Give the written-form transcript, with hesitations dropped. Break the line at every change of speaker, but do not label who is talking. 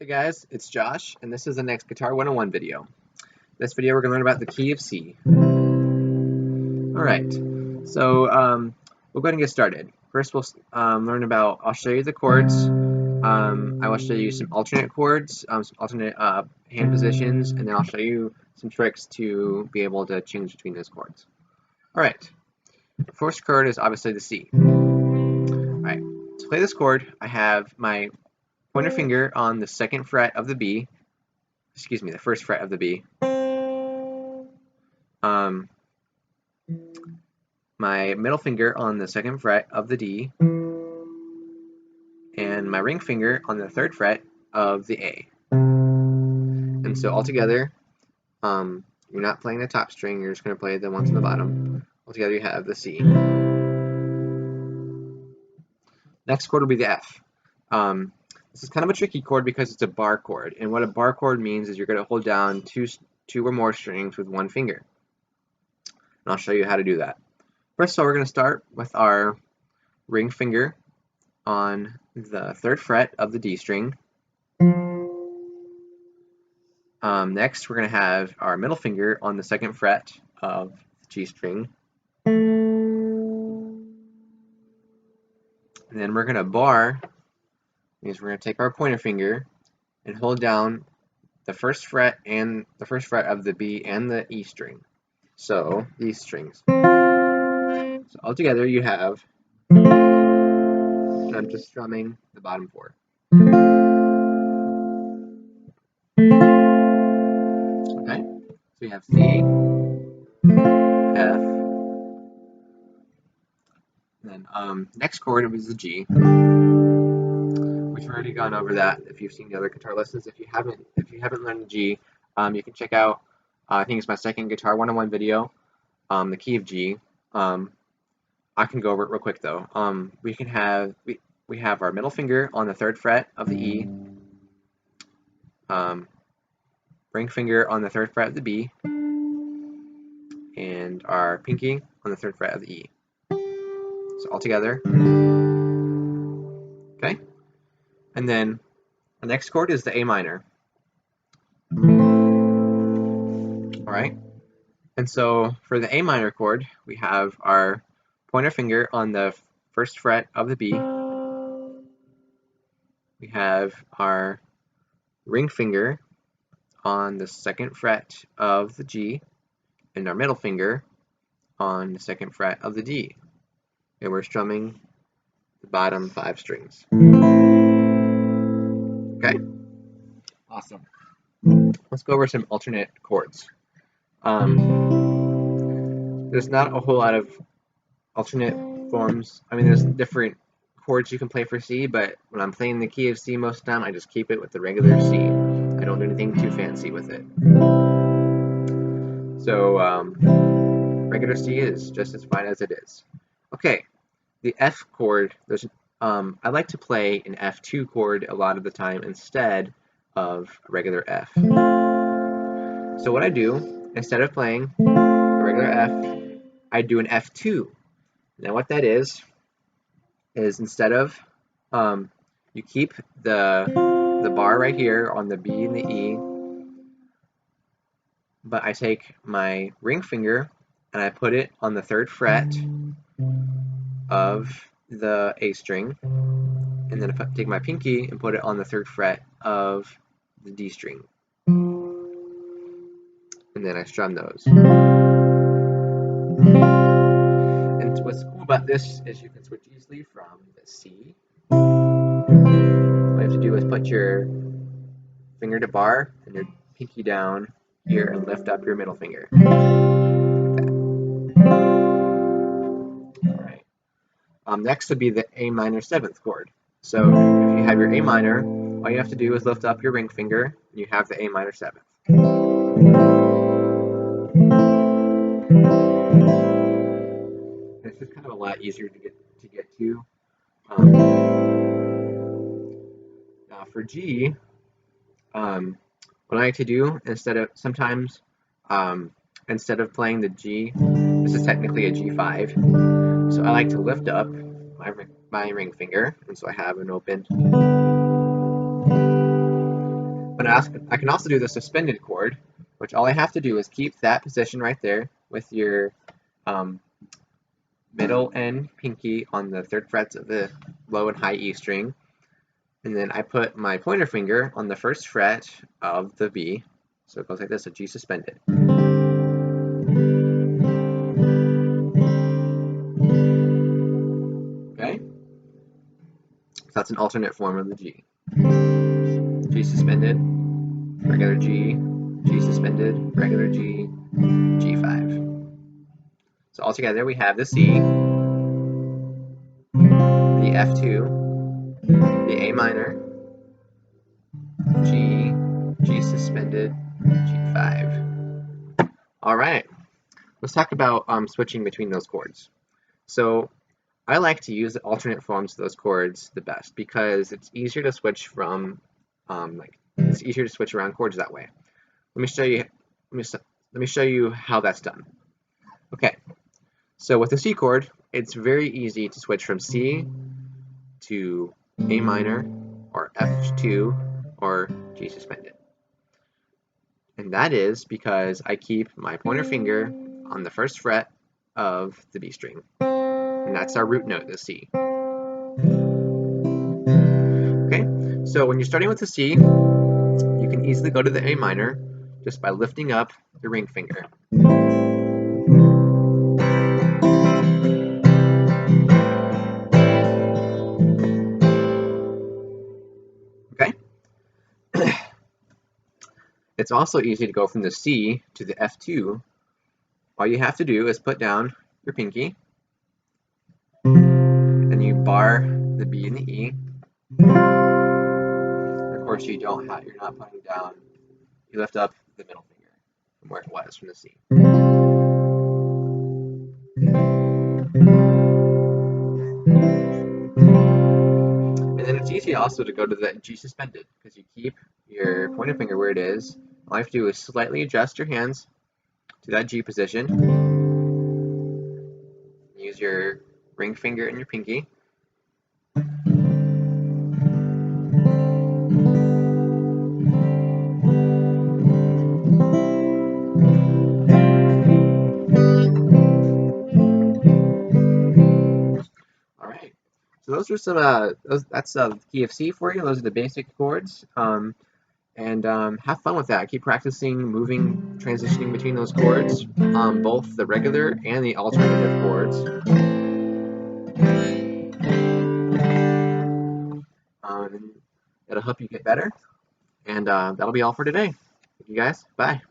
Hey guys, it's Josh, and this is the next Guitar 101 video. This video we're going to learn about the key of C. Alright, so we'll go ahead and get started. First we'll learn about, I'll show you the chords. I will show you some alternate chords, some alternate hand positions, and then I'll show you some tricks to be able to change between those chords. Alright, the first chord is obviously the C. Alright, to play this chord, I have my pointer finger on the second fret of the B, the first fret of the B. My middle finger on the second fret of the D, and my ring finger on the third fret of the A. And so altogether, you're not playing the top string, you're just going to play the ones on the bottom. Altogether you have the C. Next chord will be the F. This is kind of a tricky chord because it's a bar chord, and what a bar chord means is you're going to hold down two or more strings with one finger. And I'll show you how to do that. First of all, we're going to start with our ring finger on the third fret of the D string. Next, we're going to have our middle finger on the second fret of the G string. And then we're going to bar, means we're going to take our pointer finger and hold down the first fret of the B and the E string. So these strings. So altogether you have, and I'm just strumming the bottom four. Okay, so we have C, F, and then next chord is the G. We've already gone over that if you've seen the other guitar lessons. If you haven't learned the G, you can check out, I think it's my second Guitar 101 video, the key of G. I can go over it real quick though. We have our middle finger on the third fret of the E, ring finger on the third fret of the B, and our pinky on the third fret of the E. So all together. Okay? And then the next chord is the A minor. Alright? And so for the A minor chord, we have our pointer finger on the first fret of the B. We have our ring finger on the second fret of the G, and our middle finger on the second fret of the D. And we're strumming the bottom 5 strings. Okay? Awesome. Let's go over some alternate chords. There's not a whole lot of alternate forms. I mean, there's different chords you can play for C, but when I'm playing the key of C most of the time, I just keep it with the regular C. I don't do anything too fancy with it. So, regular C is just as fine as it is. Okay, the F chord, I like to play an F2 chord a lot of the time instead of a regular F. So what I do, instead of playing a regular F, I do an F2. Now what that is instead of, you keep the bar right here on the B and the E, but I take my ring finger and I put it on the third fret of the A string, and then I take my pinky and put it on the third fret of the D string, and then I strum those. And what's cool about this is you can switch easily from the C. All you have to do is put your finger to bar and your pinky down here and lift up your middle finger. Alright. Next would be the A minor 7th chord. So if you have your A minor, all you have to do is lift up your ring finger and you have the A minor 7th. This is kind of a lot easier to get to. Now for G, what I like to do instead of playing the G, this is technically a G5. So I like to lift up my ring finger, and so I have an open. I can also do the suspended chord, which all I have to do is keep that position right there with your middle and pinky on the 3rd frets of the low and high E string, and then I put my pointer finger on the 1st fret of the B, so it goes like this, a G suspended. Okay? So that's an alternate form of the G. G suspended, regular G, G suspended, regular G, G5. So altogether we have the C, the F2, the A minor, G, G suspended, G5. All right, let's talk about switching between those chords. So I like to use the alternate forms of those chords the best because it's easier to switch from, it's easier to switch around chords that way. Let me show you how that's done. Okay, so with the C chord, it's very easy to switch from C to A minor or F2 or G suspended. And that is because I keep my pointer finger on the 1st fret of the B string. And that's our root note, the C. Okay, so when you're starting with the C, you can easily go to the A minor just by lifting up your ring finger. Okay? It's also easy to go from the C to the F2. All you have to do is put down your pinky, and you bar the B and the E. Of course, you're not putting down, you lift up the middle finger from where it was from the C. And then it's easy also to go to the G suspended because you keep your pointer finger where it is. All you have to do is slightly adjust your hands to that G position. Use your ring finger and your pinky. Alright, so those are some, that's the key of C for you. Those are the basic chords. And have fun with that. Keep practicing moving, transitioning between those chords, both the regular and the alternative chords. It'll help you get better. And that'll be all for today. Thank you guys. Bye.